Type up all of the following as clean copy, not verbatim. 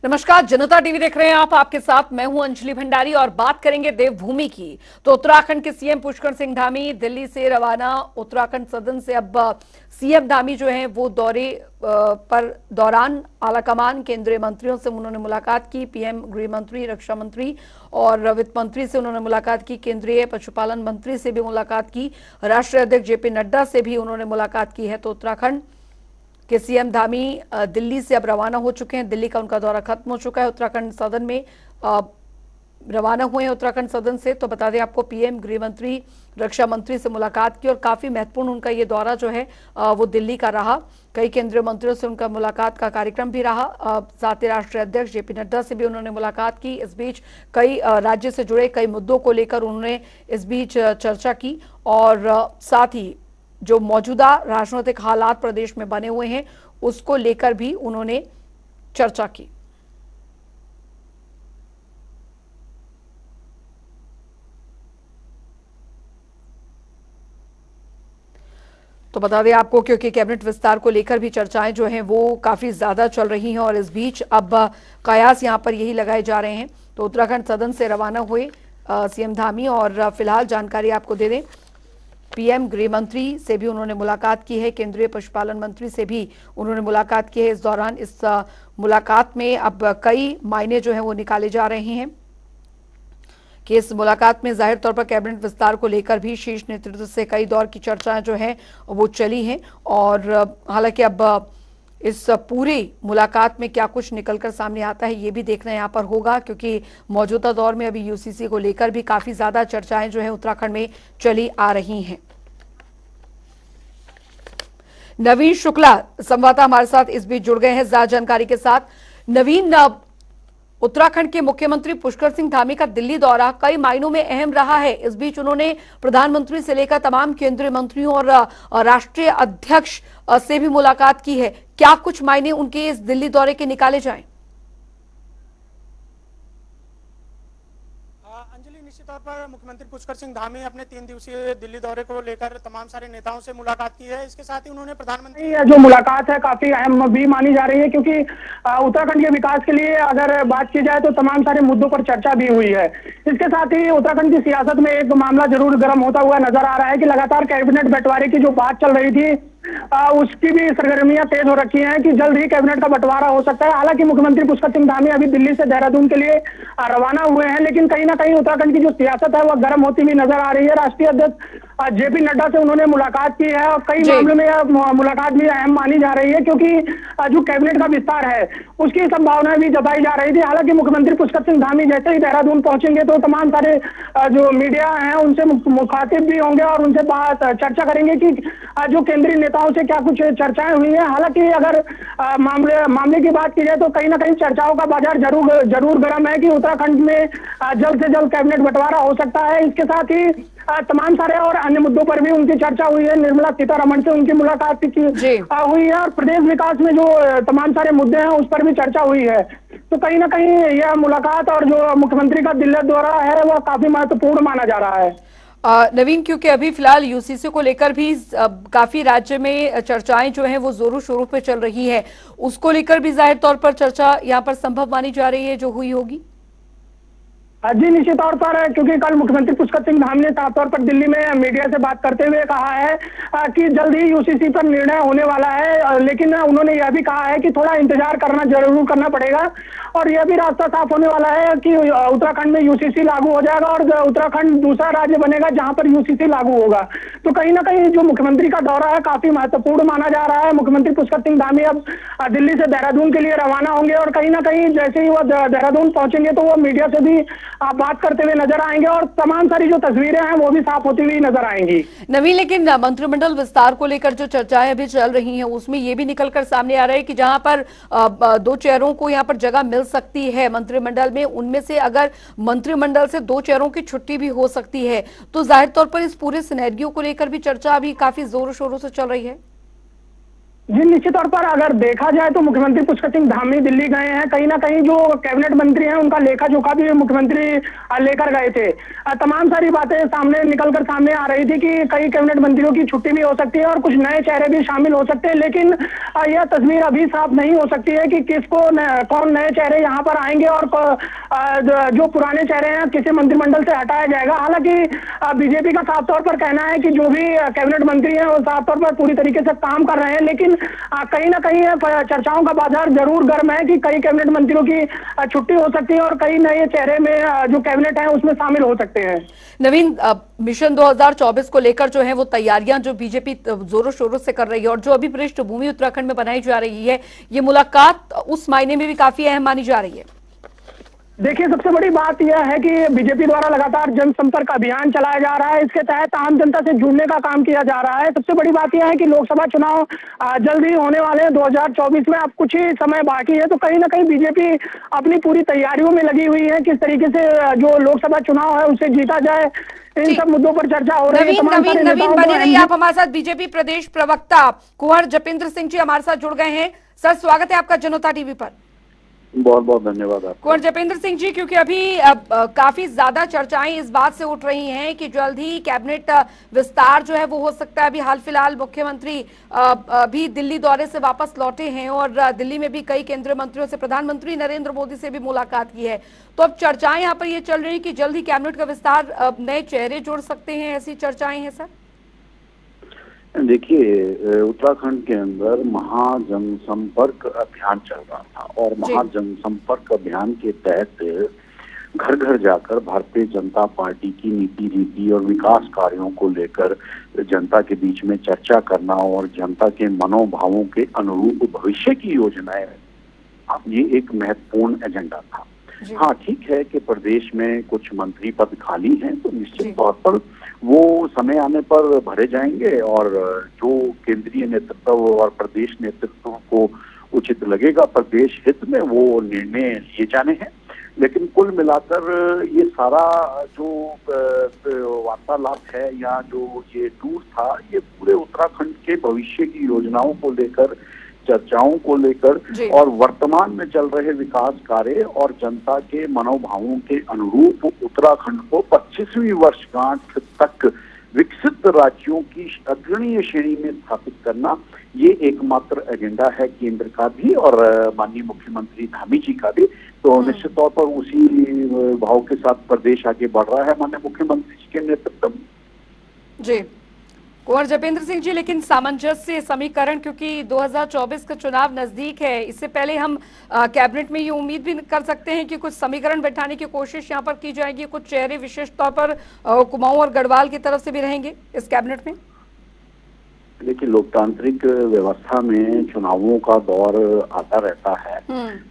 नमस्कार, जनता टीवी देख रहे हैं आप। आपके साथ मैं हूं अंजलि भंडारी और बात करेंगे देवभूमि की। तो उत्तराखंड के सीएम पुष्कर सिंह धामी दिल्ली से रवाना। उत्तराखंड सदन से अब सीएम धामी जो हैं वो पर दौरान आलाकमान केंद्रीय मंत्रियों से उन्होंने मुलाकात की। पीएम, गृह मंत्री, रक्षा मंत्री और वित्त मंत्री से उन्होंने मुलाकात की। केंद्रीय पशुपालन मंत्री से भी मुलाकात की। राष्ट्रीय अध्यक्ष जेपी नड्डा से भी उन्होंने मुलाकात की है। तो उत्तराखंड कि सीएम धामी दिल्ली से अब रवाना हो चुके हैं। दिल्ली का उनका दौरा खत्म हो चुका है। उत्तराखंड सदन में रवाना हुए हैं उत्तराखंड सदन से। तो बता दें आपको, पीएम, गृह मंत्री, रक्षा मंत्री से मुलाकात की और काफी महत्वपूर्ण उनका ये दौरा जो है वो दिल्ली का रहा। कई केंद्रीय मंत्रियों से उनका मुलाकात का कार्यक्रम भी रहा। साथ ही राष्ट्रीय अध्यक्ष जेपी नड्डा से भी उन्होंने मुलाकात की। इस बीच कई राज्य से जुड़े कई मुद्दों को लेकर उन्होंने इस बीच चर्चा की और साथ ही जो मौजूदा राजनीतिक हालात प्रदेश में बने हुए हैं उसको लेकर भी उन्होंने चर्चा की। तो बता दें आपको, क्योंकि कैबिनेट विस्तार को लेकर भी चर्चाएं जो हैं वो काफी ज्यादा चल रही हैं और इस बीच अब कयास यहां पर यही लगाए जा रहे हैं। तो उत्तराखंड सदन से रवाना हुए सीएम धामी और फिलहाल जानकारी आपको दे दें, पीएम, गृह मंत्री से भी उन्होंने मुलाकात की है। केंद्रीय पशुपालन मंत्री से भी उन्होंने मुलाकात की है। इस दौरान इस मुलाकात में अब कई मायने जो हैं वो निकाले जा रहे हैं कि इस मुलाकात में जाहिर तौर पर कैबिनेट विस्तार को लेकर भी शीर्ष नेतृत्व से कई दौर की चर्चाएं जो हैं वो चली हैं। और हालांकि अब इस पूरी मुलाकात में क्या कुछ निकलकर सामने आता है ये भी देखना यहाँ पर होगा, क्योंकि मौजूदा दौर में अभी यूसीसी को लेकर भी काफी ज्यादा चर्चाएं जो है उत्तराखंड में चली आ रही हैं। नवीन शुक्ला संवाददाता हमारे साथ इस बीच जुड़ गए हैं ज्यादा जानकारी के साथ। नवीन, उत्तराखंड के मुख्यमंत्री पुष्कर सिंह धामी का दिल्ली दौरा कई मायनों में अहम रहा है। इस बीच उन्होंने प्रधानमंत्री से लेकर तमाम केंद्रीय मंत्रियों और राष्ट्रीय अध्यक्ष से भी मुलाकात की है। क्या कुछ मायने उनके इस दिल्ली दौरे के निकाले जाएं? अंजलि, निश्चित तौर पर मुख्यमंत्री पुष्कर सिंह धामी अपने 3 दिवसीय दिल्ली दौरे को लेकर तमाम सारे नेताओं से मुलाकात की है। इसके साथ ही उन्होंने प्रधानमंत्री जो मुलाकात है काफी अहम भी मानी जा रही है, क्योंकि उत्तराखंड के विकास के लिए अगर बात की जाए तो तमाम सारे मुद्दों पर चर्चा भी हुई है। इसके साथ ही उत्तराखंड की सियासत में एक मामला जरूर गर्म होता हुआ नजर आ रहा है कि लगातार कैबिनेट बंटवारे की जो बात चल रही थी उसकी भी सरगर्मियां तेज हो रखी हैं कि जल्द ही कैबिनेट का बंटवारा हो सकता है। हालांकि मुख्यमंत्री पुष्कर सिंह धामी अभी दिल्ली से देहरादून के लिए रवाना हुए हैं, लेकिन कहीं ना कहीं उत्तराखंड की जो सियासत है वह गर्म होती हुई नजर आ रही है। राष्ट्रीय अध्यक्ष जेपी नड्डा से उन्होंने मुलाकात की है और कई मामलों में यह मुलाकात भी अहम मानी जा रही है, क्योंकि जो कैबिनेट का विस्तार है उसकी संभावनाएं भी जताई जा रही थी। हालांकि मुख्यमंत्री पुष्कर सिंह धामी जैसे ही देहरादून पहुंचेंगे तो तमाम सारे जो मीडिया है उनसे मुखातिब भी होंगे और उनसे बात चर्चा करेंगे कि जो केंद्रीय नेताओं से क्या कुछ चर्चाएं हुई हैं। हालांकि अगर मामले की बात की जाए तो कहीं ना कहीं चर्चाओं का बाजार जरूर गर्म है कि उत्तराखंड में जल्द से जल्द कैबिनेट बंटवारा हो सकता है। इसके साथ ही तमाम सारे और अन्य मुद्दों पर भी उनकी चर्चा हुई है। निर्मला सीतारमण से उनकी मुलाकात हुई है और प्रदेश विकास में जो तमाम सारे मुद्दे हैं उस पर भी चर्चा हुई है। तो कहीं ना कहीं यह मुलाकात और जो मुख्यमंत्री का दिल्ली दौरा है वह काफी महत्वपूर्ण माना जा रहा है। नवीन, क्योंकि अभी फिलहाल यूसीसी को लेकर भी काफी राज्य में चर्चाएं जो हैं वो जोरों शोरों पे चल रही है, उसको लेकर भी जाहिर तौर पर चर्चा यहाँ पर संभव मानी जा रही है जो हुई होगी। जी, निश्चित तौर पर, क्योंकि कल मुख्यमंत्री पुष्कर सिंह धामी ने साफ तौर पर दिल्ली में मीडिया से बात करते हुए कहा है कि जल्द ही यूसीसी पर निर्णय होने वाला है, लेकिन उन्होंने यह भी कहा है कि थोड़ा इंतजार जरूर करना पड़ेगा और यह भी रास्ता साफ होने वाला है कि उत्तराखंड में यूसीसी लागू हो जाएगा और उत्तराखंड दूसरा राज्य बनेगा जहां पर यूसीसी लागू होगा। तो कहीं ना कहीं जो मुख्यमंत्री का दौरा है काफी महत्वपूर्ण माना जा रहा है। मुख्यमंत्री पुष्कर सिंह धामी अब दिल्ली से देहरादून के लिए रवाना होंगे और कहीं ना कहीं जैसे ही वह देहरादून पहुंचेंगे तो वो मीडिया से भी आप बात करते हुए नजर आएंगे और तमाम सारी जो तस्वीरें हैं वो भी साफ होती हुई नजर आएंगी। नवीन, लेकिन मंत्रिमंडल विस्तार को लेकर जो चर्चाएं अभी चल रही हैं उसमें ये भी निकलकर सामने आ रहा है कि जहां पर 2 चेयरों को यहां पर जगह मिल सकती है मंत्रिमंडल में, उनमें से अगर मंत्रिमंडल से 2 चेयरों की छुट्टी भी हो सकती है, तो जाहिर तौर पर इस पूरे सिनेरियो को लेकर भी चर्चा अभी काफी जोरों शोरों से चल रही है। जी, निश्चित तौर पर अगर देखा जाए तो मुख्यमंत्री पुष्कर सिंह धामी दिल्ली गए हैं। कहीं ना कहीं जो कैबिनेट मंत्री हैं उनका लेखा जोखा भी मुख्यमंत्री लेकर गए थे। तमाम सारी बातें सामने निकलकर सामने आ रही थी कि कई कैबिनेट मंत्रियों की छुट्टी भी हो सकती है और कुछ नए चेहरे भी शामिल हो सकते हैं, लेकिन यह तस्वीर अभी साफ नहीं हो सकती है कि कौन नए चेहरे यहाँ पर आएंगे और जो पुराने चेहरे हैं किसी मंत्रिमंडल से हटाया जाएगा। हालांकि बीजेपी का साफ तौर पर कहना है कि जो भी कैबिनेट मंत्री हैं वो साफ तौर पर पूरी तरीके से काम कर रहे हैं, लेकिन कहीं ना कहीं चर्चाओं का बाजार जरूर गर्म है कि कई कैबिनेट मंत्रियों की छुट्टी हो सकती है और कई नए चेहरे में जो कैबिनेट है उसमें शामिल हो सकते हैं। नवीन, मिशन 2024 को लेकर जो है वो तैयारियां जो बीजेपी जोरों शोरों से कर रही है और जो अभी पृष्ठभूमि उत्तराखंड में बनाई जा रही है, ये मुलाकात उस मायने में भी काफी अहम मानी जा रही है। देखिए, सबसे बड़ी बात यह है कि बीजेपी द्वारा लगातार जनसंपर्क अभियान चलाया जा रहा है। इसके तहत आम जनता से जुड़ने का काम किया जा रहा है। सबसे बड़ी बात यह है कि लोकसभा चुनाव जल्द ही होने वाले हैं 2024 में। अब कुछ ही समय बाकी है, तो कहीं ना कहीं बीजेपी अपनी पूरी तैयारियों में लगी हुई है। किस तरीके से जो लोकसभा चुनाव है उसे जीता जाए, इन सब मुद्दों पर चर्चा हो रही है। नवीन बने रहिए आप हमारे साथ। बीजेपी प्रदेश प्रवक्ता कुंवर जपेंद्र सिंह जी हमारे साथ जुड़ गए हैं। सर, स्वागत है आपका जनता टीवी पर। बहुत बहुत धन्यवाद आपको। कुंवर जपेंद्र सिंह जी, क्योंकि अभी काफी ज्यादा चर्चाएं इस बात से उठ रही हैं कि जल्द ही कैबिनेट विस्तार जो है वो हो सकता है। अभी हाल फिलहाल मुख्यमंत्री भी दिल्ली दौरे से वापस लौटे हैं और दिल्ली में भी कई केंद्रीय मंत्रियों से, प्रधानमंत्री नरेंद्र मोदी से भी मुलाकात की है। तो अब चर्चाएं यहाँ पर ये चल रही कि जल्द ही कैबिनेट का विस्तार नए चेहरे जोड़ सकते हैं, ऐसी चर्चाएं हैं सर? देखिए, उत्तराखंड के अंदर महाजनसंपर्क अभियान चल रहा था और महाजनसंपर्क अभियान के तहत घर घर जाकर भारतीय जनता पार्टी की नीति रीति और विकास कार्यों को लेकर जनता के बीच में चर्चा करना और जनता के मनोभावों के अनुरूप भविष्य की योजनाएं, ये एक महत्वपूर्ण एजेंडा था। हाँ, ठीक है कि प्रदेश में कुछ मंत्री पद खाली हैं, तो निश्चित तौर पर वो समय आने पर भरे जाएंगे और जो केंद्रीय नेतृत्व और प्रदेश नेतृत्व को उचित लगेगा प्रदेश हित में वो निर्णय लिए जाने हैं। लेकिन कुल मिलाकर ये सारा जो वार्तालाप है या जो ये टूर था, ये पूरे उत्तराखंड के भविष्य की योजनाओं को लेकर, चर्चाओं को लेकर और वर्तमान में चल रहे विकास कार्य और जनता के मनोभावों के अनुरूप उत्तराखंड को 25वीं वर्षगांठ तक विकसित राज्यों की अग्रणीय श्रेणी में स्थापित करना, ये एकमात्र एजेंडा है केंद्र का भी और माननीय मुख्यमंत्री धामी जी का भी। तो निश्चित तौर पर उसी भाव के साथ प्रदेश आगे बढ़ रहा है माननीय मुख्यमंत्री जी के नेतृत्व में। जी कुंवर जपेंद्र सिंह जी, लेकिन सामंजस्य समीकरण, क्योंकि 2024 का चुनाव नजदीक है, इससे पहले हम कैबिनेट में ये उम्मीद भी कर सकते हैं कि कुछ समीकरण बैठाने की कोशिश यहाँ पर की जाएगी। कुछ चेहरे विशेष तौर पर कुमाऊं और गढ़वाल की तरफ से भी रहेंगे इस कैबिनेट में। देखिए, लोकतांत्रिक व्यवस्था में चुनावों का दौर आता रहता है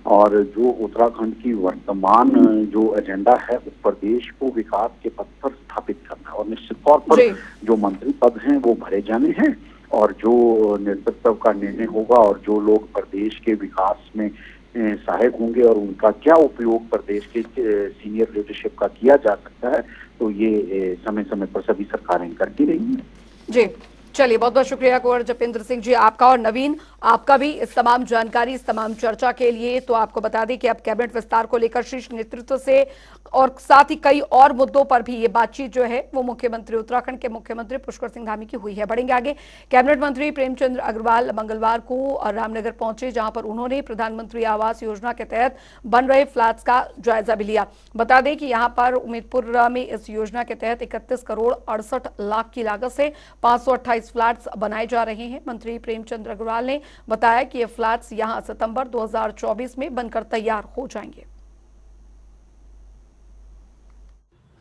और जो उत्तराखंड की वर्तमान जो एजेंडा है उस प्रदेश को विकास के पथ पर स्थापित करना है और निश्चित तौर पर जो मंत्री पद हैं वो भरे जाने हैं और जो नेतृत्व का निर्णय होगा और जो लोग प्रदेश के विकास में सहायक होंगे और उनका क्या उपयोग प्रदेश के सीनियर लीडरशिप का किया जा सकता है, तो ये समय समय पर सभी सरकारें करती रही हैं। जी, चलिए, बहुत बहुत शुक्रिया कुंवर जपेंद्र सिंह जी आपका और नवीन आपका भी इस तमाम जानकारी, इस तमाम चर्चा के लिए। तो आपको बता दें कि अब कैबिनेट विस्तार को लेकर शीर्ष नेतृत्व से और साथ ही कई और मुद्दों पर भी ये बातचीत जो है वो मुख्यमंत्री, उत्तराखंड के मुख्यमंत्री पुष्कर सिंह धामी की हुई है। बढ़ेंगे आगे। कैबिनेट मंत्री प्रेमचंद अग्रवाल मंगलवार को रामनगर पहुंचे, जहां पर उन्होंने प्रधानमंत्री आवास योजना के तहत बन रहे फ्लैट्स का जायजा भी लिया। बता दें कि यहाँ पर उम्मीदपुर में इस योजना के तहत 31 करोड़ 68 लाख की लागत से 528 फ्लैट्स बनाए जा रहे हैं। मंत्री प्रेमचंद अग्रवाल ने बताया कि ये फ्लैट्स यहां सितंबर 2024 में बनकर तैयार हो जाएंगे।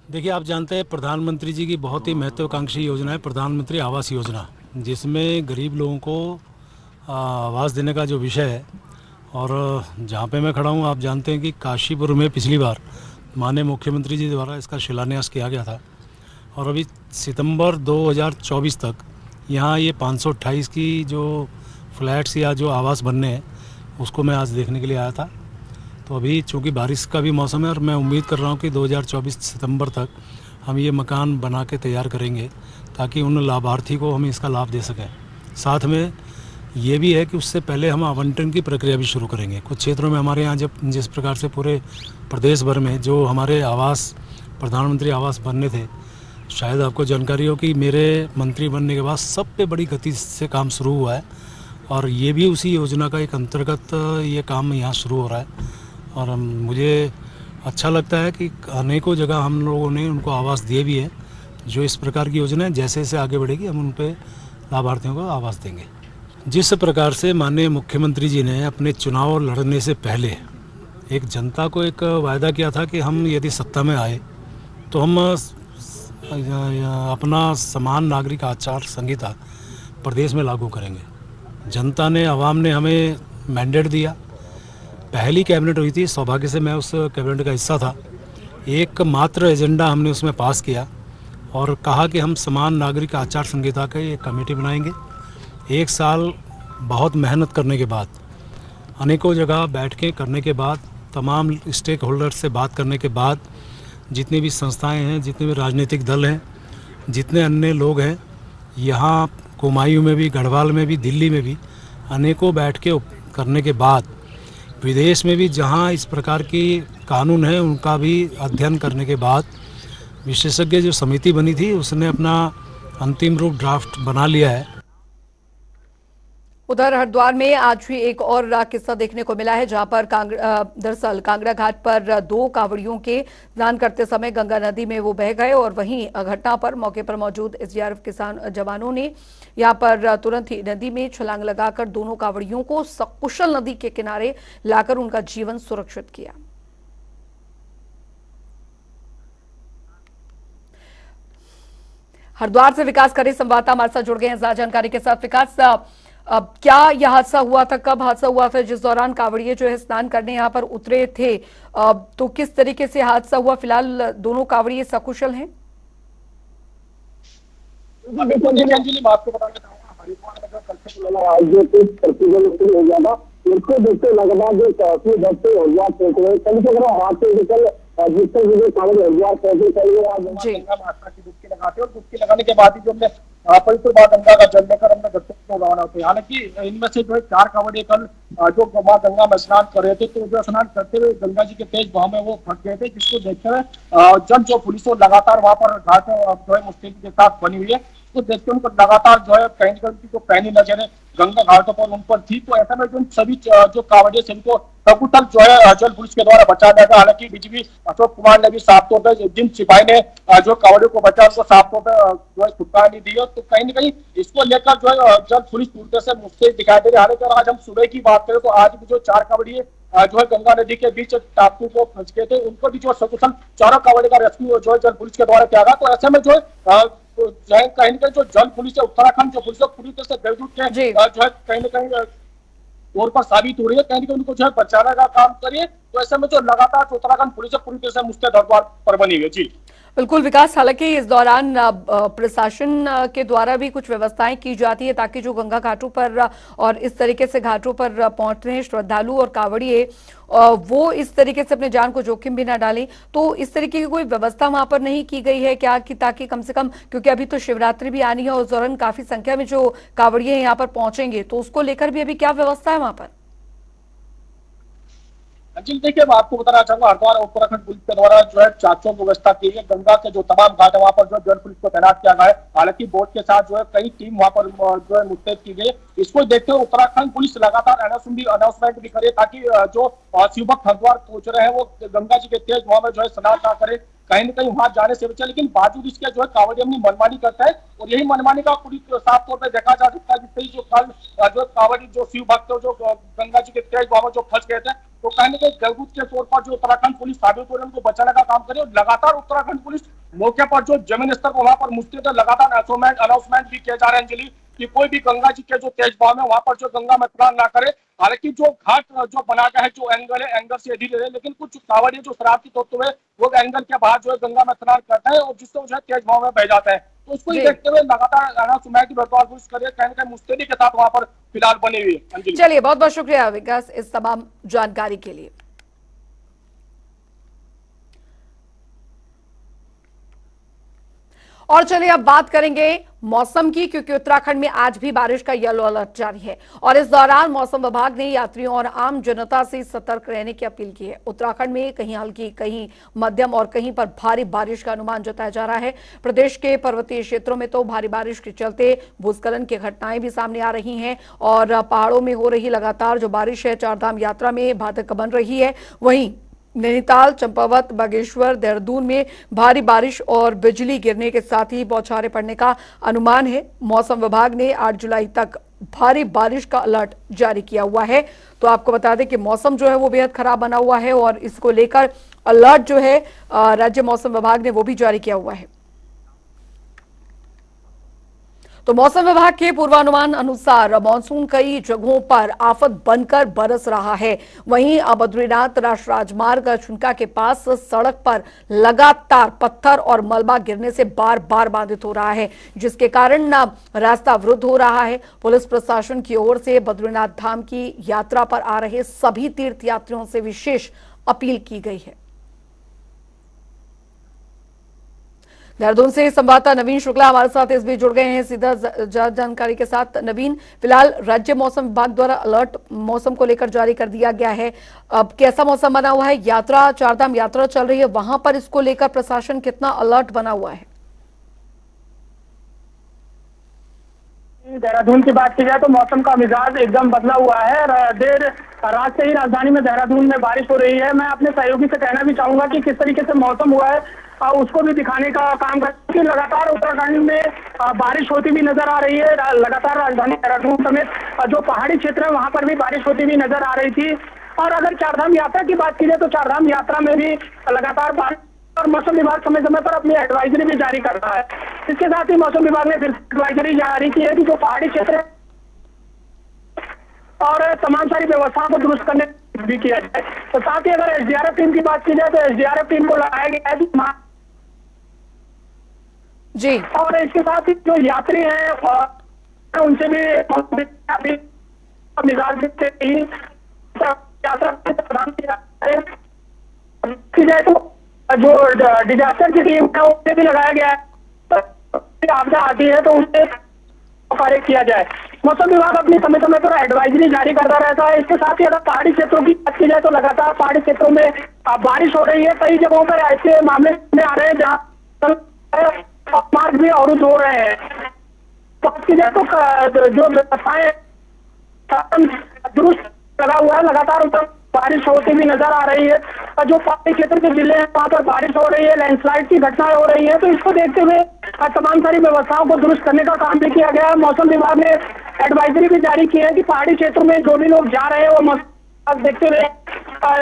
देखिए, आप जानते हैं प्रधानमंत्री जी की बहुत ही महत्वाकांक्षी योजना है प्रधानमंत्री आवास योजना, जिसमें गरीब लोगों को आवास देने का जो विषय है। और जहाँ पे मैं खड़ा हूँ, आप जानते हैं कि काशीपुर में पिछली बार माननीय मुख्यमंत्री जी द्वारा इसका शिलान्यास किया गया था और अभी सितंबर 2024 तक यहाँ ये 528 की जो फ्लैट्स या जो आवास बनने हैं उसको मैं आज देखने के लिए आया था। तो अभी चूँकि बारिश का भी मौसम है और मैं उम्मीद कर रहा हूँ कि 2024 सितंबर तक हम ये मकान बना के तैयार करेंगे ताकि उन लाभार्थी को हम इसका लाभ दे सकें। साथ में ये भी है कि उससे पहले हम आवंटन की प्रक्रिया भी शुरू करेंगे। कुछ क्षेत्रों में हमारे यहाँ जब जिस प्रकार से पूरे प्रदेश भर में जो हमारे आवास प्रधानमंत्री आवास बनने थे, शायद आपको जानकारी हो कि मेरे मंत्री बनने के बाद सब पे बड़ी गति से काम शुरू हुआ है और ये भी उसी योजना का एक अंतर्गत ये काम यहाँ शुरू हो रहा है। और मुझे अच्छा लगता है कि अनेकों जगह हम लोगों ने उनको आवास दिए भी हैं। जो इस प्रकार की योजना है जैसे जैसे आगे बढ़ेगी हम उन पे लाभार्थियों को आवास देंगे। जिस प्रकार से माननीय मुख्यमंत्री जी ने अपने चुनाव लड़ने से पहले एक जनता को एक वायदा किया था कि हम यदि सत्ता में आए तो हम अपना समान नागरिक आचार संहिता प्रदेश में लागू करेंगे। जनता ने आवाम ने हमें मैंडेट दिया। पहली कैबिनेट हुई थी, सौभाग्य से मैं उस कैबिनेट का हिस्सा था। एक मात्र एजेंडा हमने उसमें पास किया और कहा कि हम समान नागरिक आचार संहिता की एक कमेटी बनाएंगे। एक साल बहुत मेहनत करने के बाद, अनेकों जगह बैठकें करने के बाद, तमाम स्टेक होल्डर्स से बात करने के बाद, जितनी भी संस्थाएं हैं, जितने भी राजनीतिक दल हैं, जितने अन्य लोग हैं, यहाँ कुमायूं में भी, गढ़वाल में भी, दिल्ली में भी अनेकों बैठकें करने के बाद, विदेश में भी जहाँ इस प्रकार की कानून है उनका भी अध्ययन करने के बाद विशेषज्ञ जो समिति बनी थी उसने अपना अंतिम रूप ड्राफ्ट बना लिया है। उधर हरिद्वार में आज भी एक और किस्सा देखने को मिला है, जहां पर दरअसल कांगड़ा घाट पर दो कांवड़ियों के स्नान करते समय गंगा नदी में वो बह गए और वहीं घटना पर मौके पर मौजूद एसडीआरएफ किसान जवानों ने यहां पर तुरंत ही नदी में छलांग लगाकर दोनों कांवड़ियों को सकुशल नदी के किनारे लाकर उनका जीवन सुरक्षित किया। हरिद्वार से विकास करे संवाददाता हमारे साथ जुड़ गए हैं ज्यादा जानकारी के साथ। विकास, अब क्या यह हादसा हुआ था, कब हादसा हुआ था, जिस दौरान कांवड़िए जो है स्नान करने यहाँ पर उतरे थे, तो किस तरीके से हादसा हुआ? फिलहाल दोनों कांवड़िए सकुशल हैं? अंजलि, मैं आपको बताना चाहूंगा, हरिद्वार में कल से जो कुछ प्रतिबंध शुरू हो गया था, उसको देखते लगातार जो काफी बच्चे हरिद्वार पहुंच रहे, कल से अगर हाथ से निकल जिससे जो कांवड़िए हरिद्वार पहुंचे, कल गंगा माता की डुबकी लगाते और डुबकी लगाने के बाद ही जो हमने पवित्र मां गंगा का जल लेकर हमने घर को रवाना होते हैं। हालांकि इनमें से जो है 4 कांवड़िए कल जो मां गंगा में स्नान कर रहे थे, तो जो स्नान करते हुए गंगा जी के तेज बहाव में वो फंस गए थे, जिसको देखते हुए जन जो पुलिस लगातार वहां पर घाट जो है मुस्तैदी के साथ बनी हुई है, तो देखते उनको लगातार जो है कहीं ना कहीं जो पैनी नजरें गंगा घाटों पर उन पर थी। तो ऐसा में जो सभी जो कांवड़िए सभी को सकुशल जो है जल पुलिस के द्वारा बचा जाएगा। हालांकि डीजीपी अशोक कुमार ने भी साफ तौर पर जिन सिपाही ने जो कांवड़ियों को बचा उनको साफ तौर पर जो है छुटकारा नहीं दी है, तो कहीं ना कहीं इसको लेकर जो है जल पुलिस पूरी तरह से मुस्तैद दिखाई दे रही है। हालांकि आज हम सुबह की बात करें तो आज भी जो 4 कांवड़िए जो है गंगा नदी के बीच टापू को फंस गए थे, उनको भी जो सकुशल चारों कांवड़िए का रेस्क्यू जो है जल पुलिस के द्वारा किया गया। तो ऐसे में जो है कहीं ना कहीं जो जल पुलिस है, उत्तराखंड जो पुलिस है पूरी तरह से बेवजूद के जो है कहीं ना कहीं तौर पर साबित हो रही है, कहीं ना कहीं उनको जो है बचाने का काम करिए। तो ऐसे में जो लगातार उत्तराखंड पुलिस है पूरी तरह से मुस्तैद हरिद्वार पर बनी हुई है। जी बिल्कुल विकास, हालांकि इस दौरान प्रशासन के द्वारा भी कुछ व्यवस्थाएं की जाती है ताकि जो गंगा घाटों पर और इस तरीके से घाटों पर पहुंच रहे हैं श्रद्धालु और कांवड़िए, वो इस तरीके से अपने जान को जोखिम भी ना डालें। तो इस तरीके की कोई व्यवस्था वहां पर नहीं की गई है क्या, कि ताकि कम से कम, क्योंकि अभी तो शिवरात्रि भी आनी है और उस दौरान काफी संख्या में जो कांवड़िए यहाँ पर पहुंचेंगे, तो उसको लेकर भी अभी क्या व्यवस्था है वहां पर? अंजिल, देखिए मैं आपको बताना चाहूंगा, हरिद्वार उत्तराखंड पुलिस के द्वारा जो है चाचों की व्यवस्था की है। गंगा के जो तमाम घाट है वहां पर जो है जल पुलिस को तैनात किया गया है। हालांकि बोट के साथ जो है कई टीम वहां पर जो है मुस्तैद की गई है। इसको देखते हुए उत्तराखंड पुलिस लगातार अनाउंसमेंट भी करे ताकि जो शिवभक्त हरिद्वार पहुंच रहे हैं वो गंगा जी के तेज वहां में जो है स्नान ना करे, कहीं न कहीं वहां जाने से बचे। लेकिन बावजूद इसके जो है कांवड़िए अपनी मनमानी करता है और यही मनमानी का पूरी साफ तौर पर देखा जा सकता है। जिससे जो कल जो कांवड़ी जो शिव भक्त जो गंगा जी के तेज वहां जो फंस गए थे, तो कहीं न कहीं बेवजूद के तौर पर जो उत्तराखंड पुलिस साबित हो रही है उनको बचाने का काम करे। और लगातार उत्तराखंड पुलिस मौके पर जो जमीन स्तर पर वहां पर मुस्तैद है, लगातार अनाउंसमेंट भी किए जा रहे हैं अंजलि, कि कोई भी गंगा जी के जो तेज बहाव में वहां पर जो गंगा में स्नान ना करे। हालांकि जो घाट जो बना गया है, जो एंगल है, एंगल से धीरे है, लेकिन कुछ कांवड़िए जो शरारती तत्व है वो एंगल के बाहर जो है गंगा में स्नान करते हैं और जिससे जो है तेज बहाव में बह जाते हैं। तो उसको ही देखते हुए लगातार अनाउंसमेंट पुलिस करे, कहीं ना कहीं मुस्तैदी के साथ वहां पर फिलहाल बनी हुई है। चलिए, बहुत बहुत शुक्रिया विकास इस तमाम जानकारी के लिए। और चलिए अब बात करेंगे मौसम की, क्योंकि उत्तराखंड में आज भी बारिश का येलो अलर्ट जारी है और इस दौरान मौसम विभाग ने यात्रियों और आम जनता से सतर्क रहने की अपील की है। उत्तराखंड में कहीं हल्की, कहीं मध्यम और कहीं पर भारी बारिश का अनुमान जताया जा रहा है। प्रदेश के पर्वतीय क्षेत्रों में तो भारी बारिश के चलते भूस्खलन की घटनाएं भी सामने आ रही हैं और पहाड़ों में हो रही लगातार जो बारिश है चारधाम यात्रा में बाधक बन रही है। वहीं नैनीताल, चंपावत, बागेश्वर, देहरादून में भारी बारिश और बिजली गिरने के साथ ही बौछारें पड़ने का अनुमान है। मौसम विभाग ने 8 जुलाई तक भारी बारिश का अलर्ट जारी किया हुआ है। तो आपको बता दें कि मौसम जो है वो बेहद खराब बना हुआ है और इसको लेकर अलर्ट जो है राज्य मौसम विभाग ने वो भी जारी किया हुआ है। तो मौसम विभाग के पूर्वानुमान अनुसार मानसून कई जगहों पर आफत बनकर बरस रहा है। वहीं बद्रीनाथ राष्ट्रीय राजमार्ग छुनका के पास सड़क पर लगातार पत्थर और मलबा गिरने से बार बार बाधित हो रहा है, जिसके कारण रास्ता अवरुद्ध हो रहा है। पुलिस प्रशासन की ओर से बद्रीनाथ धाम की यात्रा पर आ रहे सभी तीर्थयात्रियों से विशेष अपील की गई है। देहरादून से संवाददाता नवीन शुक्ला हमारे साथ इस बीच जुड़ गए हैं सीधा जानकारी के साथ। नवीन, फिलहाल राज्य मौसम विभाग द्वारा अलर्ट मौसम को लेकर जारी कर दिया गया है। अब कैसा मौसम बना हुआ है? यात्रा, चारधाम यात्रा चल रही है, वहां पर इसको लेकर प्रशासन कितना अलर्ट बना हुआ है? देहरादून की बात की जाए तो मौसम का मिजाज एकदम बदला हुआ है। देर रात से ही राजधानी में देहरादून में बारिश हो रही है। मैं अपने सहयोगी से कहना भी चाहूंगा कि किस तरीके से मौसम हुआ है उसको भी दिखाने का काम करके लगातार उत्तराखंड में बारिश होती भी नजर आ रही है। लगातार राजधानी देहरादून समेत जो पहाड़ी क्षेत्र है वहां पर भी बारिश होती भी नजर आ रही थी। और अगर चारधाम यात्रा की बात की जाए तो चारधाम यात्रा में भी लगातार बारिश और मौसम विभाग समय समय पर अपनी एडवाइजरी भी जारी कर रहा है। इसके साथ ही मौसम विभाग ने फिर एडवाइजरी जारी की है कि जो पहाड़ी क्षेत्र और तमाम सारी व्यवस्थाओं को दुरुस्त करने भी किया जाए। तो साथ ही अगर एसडीआरएफ टीम की बात की जाए तो एसडीआरएफ टीम को लगाया गया है जी। और इसके साथ ही जो यात्री हैं उनसे भी मिजाज से ही यात्रा प्रदान की जाए। तो जो डिजास्टर की टीम है उससे भी लगाया गया है, तो आपदा आती है तो उससे कार्य किया जाए। मौसम विभाग अपनी समय समय पर एडवाइजरी जारी करता रहता है। इसके साथ ही अगर पहाड़ी क्षेत्रों की बात की जाए तो लगातार पहाड़ी क्षेत्रों में बारिश हो रही है। कई जगहों पर ऐसे मामले में आ रहे हैं जहाँ मार्ग भी अवरुद्ध हो रहे हैं। बात की जाए तो जो व्यवस्थाएं दुरुस्त लगा हुआ है, लगातार ऊपर बारिश होती भी नजर आ रही है। जो पहाड़ी क्षेत्र के जिले हैं वहां पर बारिश हो रही है, लैंडस्लाइड की घटनाएं हो रही है। तो इसको देखते हुए तमाम सारी व्यवस्थाओं को दुरुस्त करने का काम भी किया गया है। मौसम विभाग ने एडवाइजरी भी जारी की है कि पहाड़ी क्षेत्रों में जो भी लोग जा रहे हैं वो मौसम देखते हुए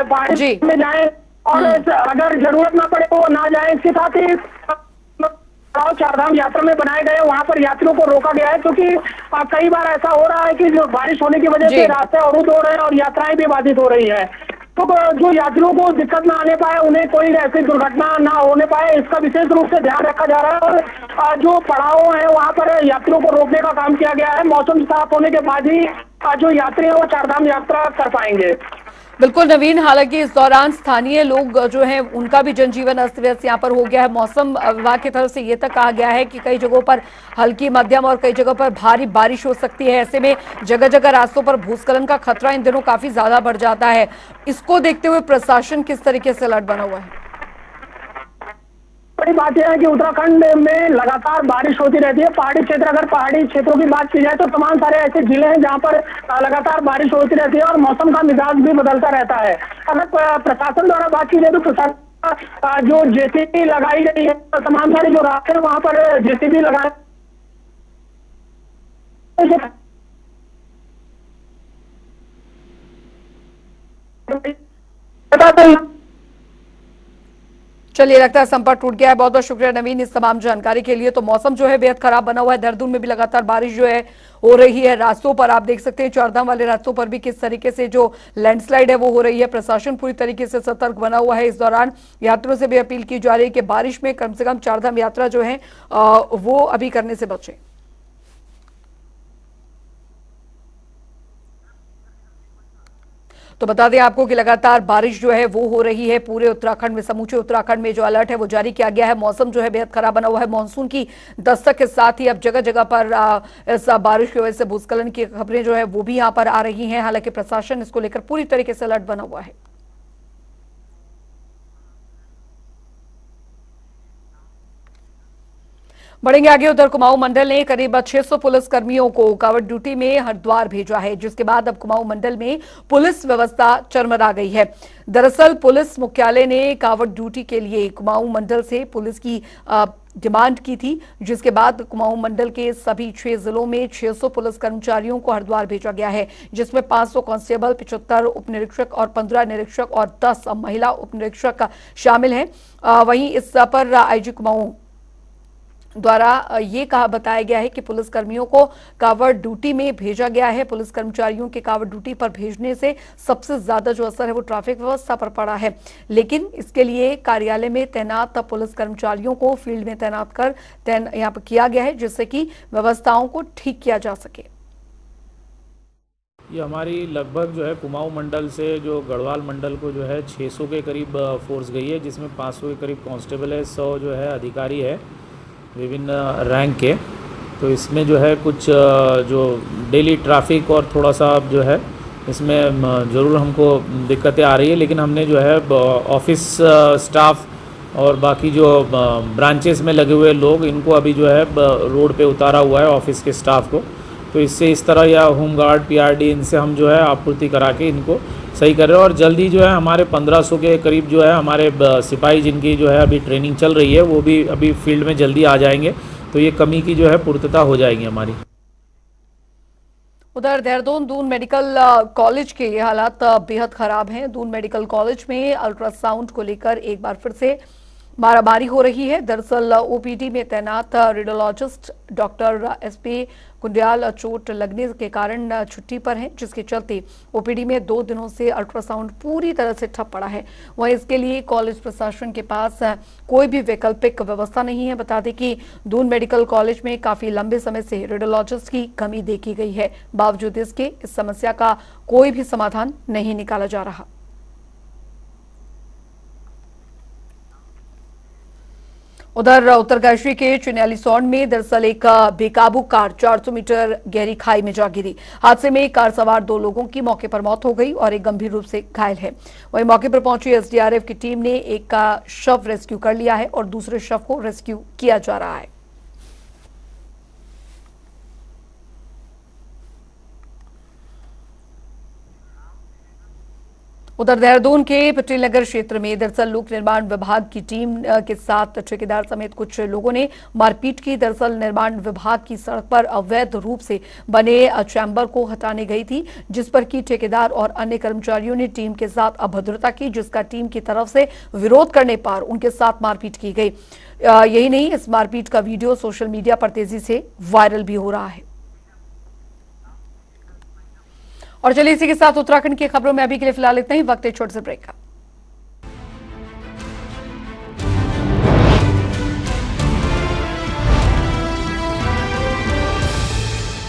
पहाड़ी में जाए और अगर जरूरत ना पड़े तो ना जाए। इसके साथ ही चारधाम यात्रा में बनाए गए वहां पर यात्रियों को रोका गया है, क्योंकि कई बार ऐसा हो रहा है कि जो बारिश होने की वजह से रास्ते अवरुद्ध हो रहे हैं और यात्राएं भी बाधित हो रही है। तो जो यात्रियों को दिक्कत ना आने पाए, उन्हें कोई ऐसी दुर्घटना ना होने पाए, इसका विशेष रूप से ध्यान रखा जा रहा है। और जो पड़ाव है वहां पर यात्रियों को रोकने का काम किया गया है। मौसम साफ होने के बाद ही जो यात्री है वो चारधाम यात्रा कर पाएंगे। बिल्कुल नवीन, हालांकि इस दौरान स्थानीय लोग जो हैं उनका भी जनजीवन अस्त व्यस्त यहाँ पर हो गया है। मौसम विभाग की तरफ से ये तक कहा गया है कि कई जगहों पर हल्की, मध्यम और कई जगहों पर भारी बारिश हो सकती है। ऐसे में जगह जगह रास्तों पर भूस्खलन का खतरा इन दिनों काफी ज्यादा बढ़ जाता है। इसको देखते हुए प्रशासन किस तरीके से अलर्ट बना हुआ है? बड़ी बात यह है कि उत्तराखंड में लगातार बारिश होती रहती है। पहाड़ी क्षेत्र, अगर पहाड़ी क्षेत्रों की बात की जाए तो तमाम सारे ऐसे जिले हैं जहां पर लगातार बारिश होती रहती है और मौसम का मिजाज भी बदलता रहता है। अगर प्रशासन द्वारा बात की जाए तो प्रशासन जो जेसीबी लगाई गई है, तमाम सारे जो रास्ते हैं वहां पर जेसीबी लगाए चलिए, लगता है संपर्क टूट गया है। बहुत बहुत शुक्रिया नवीन इस तमाम जानकारी के लिए। तो मौसम जो है बेहद खराब बना हुआ है। देहरादून में भी लगातार बारिश जो है हो रही है। रास्तों पर आप देख सकते हैं, चारधाम वाले रास्तों पर भी किस तरीके से जो लैंडस्लाइड है वो हो रही है। प्रशासन पूरी तरीके से सतर्क बना हुआ है। इस दौरान यात्रियों से भी अपील की जा रही है कि बारिश में कम से कम चारधाम यात्रा जो है वो अभी करने से बचें। तो बता दें आपको कि लगातार बारिश जो है वो हो रही है पूरे उत्तराखंड में। समूचे उत्तराखंड में जो अलर्ट है वो जारी किया गया है। मौसम जो है बेहद खराब बना हुआ है। मानसून की दस्तक के साथ ही अब जगह जगह पर इस बारिश की वजह से भूस्खलन की खबरें जो है वो भी यहाँ पर आ रही हैं। हालांकि प्रशासन इसको लेकर पूरी तरीके से अलर्ट बना हुआ है। बढ़ेंगे आगे। उधर कुमाऊं मंडल ने करीब 600 पुलिस कर्मियों को कावड़ ड्यूटी में हरिद्वार भेजा है, जिसके बाद अब कुमाऊं मंडल में पुलिस व्यवस्था चरमरा गई है। दरअसल पुलिस मुख्यालय ने कावड़ ड्यूटी के लिए कुमाऊं मंडल से पुलिस की डिमांड की थी, जिसके बाद कुमाऊं मंडल के सभी 6 जिलों में 600 पुलिस कर्मचारियों को हरिद्वार भेजा गया है, जिसमें 500 कांस्टेबल, 75 उप निरीक्षक और 15 निरीक्षक और 10 महिला उप निरीक्षक शामिल हैं। वहीं इस पर आईजी कुमाऊं द्वारा ये कहा बताया गया है कि पुलिस कर्मियों को कावड़ ड्यूटी में भेजा गया है। पुलिस कर्मचारियों के कावड़ ड्यूटी पर भेजने से सबसे ज्यादा जो असर है वो ट्रैफिक व्यवस्था पर पड़ा है, लेकिन इसके लिए कार्यालय में तैनात पुलिस कर्मचारियों को फील्ड में तैनात कर यहाँ पर किया गया है, जिससे कि व्यवस्थाओं को ठीक किया जा सके। ये हमारी लगभग जो है कुमाऊं मंडल से जो गढ़वाल मंडल को जो है 600 के करीब फोर्स गई है, जिसमें 500 के करीब कांस्टेबल है, 100 जो है अधिकारी है विभिन्न रैंक के। तो इसमें जो है कुछ जो डेली ट्रैफिक और थोड़ा सा जो है इसमें ज़रूर हमको दिक्कतें आ रही है, लेकिन हमने जो है ऑफिस स्टाफ और बाकी जो ब्रांचेस में लगे हुए लोग, इनको अभी जो है रोड पे उतारा हुआ है ऑफिस के स्टाफ को। तो इससे इस तरह या होमगार्ड, पीआरडी, इनसे हम जो है आपूर्ति करा के इनको सही कर रहे हैं। और जल्दी जो है हमारे 1500 के करीब जो है हमारे सिपाही, जिनकी जो है अभी ट्रेनिंग चल रही है, वो भी अभी फील्ड में जल्दी आ जाएंगे। तो ये कमी की जो है पूर्तता हो जाएगी हमारी। उधर देहरादून दून मेडिकल कॉलेज के हालात बेहद खराब हैं। दून मेडिकल कॉलेज में अल्ट्रासाउंड को लेकर एक बार फिर से मारामारी हो रही है। दरअसल ओपीडी में तैनात रेडियोलॉजिस्ट डॉक्टर एसपी कुंडियाल चोट लगने के कारण छुट्टी पर हैं, जिसके चलते ओपीडी में 2 दिनों से अल्ट्रासाउंड पूरी तरह से ठप पड़ा है। वहीं इसके लिए कॉलेज प्रशासन के पास कोई भी वैकल्पिक व्यवस्था नहीं है। बता दें कि दून मेडिकल कॉलेज में काफी लंबे समय से रेडियोलॉजिस्ट की कमी देखी गई है। बावजूद इसके इस समस्या का कोई भी समाधान नहीं निकाला जा रहा। उधर उत्तरकाशी के चिन्यालीसौड़ में दरअसल एक बेकाबू कार 400 मीटर गहरी खाई में जा गिरी। हादसे में कार सवार 2 लोगों की मौके पर मौत हो गई और एक गंभीर रूप से घायल है। वहीं मौके पर पहुंची एसडीआरएफ की टीम ने एक का शव रेस्क्यू कर लिया है और दूसरे शव को रेस्क्यू किया जा रहा है। उधर देहरादून के पटेल नगर क्षेत्र में दरअसल लोक निर्माण विभाग की टीम के साथ ठेकेदार समेत कुछ लोगों ने मारपीट की। दरअसल निर्माण विभाग की सड़क पर अवैध रूप से बने चैम्बर को हटाने गई थी, जिस पर कि ठेकेदार और अन्य कर्मचारियों ने टीम के साथ अभद्रता की, जिसका टीम की तरफ से विरोध करने पर उनके साथ मारपीट की गई। यही नहीं, इस मारपीट का वीडियो सोशल मीडिया पर तेजी से वायरल भी हो रहा है। और चलिए इसी के साथ उत्तराखंड की खबरों में अभी के लिए फिलहाल इतना ही। वक्त है छोटे से ब्रेक का।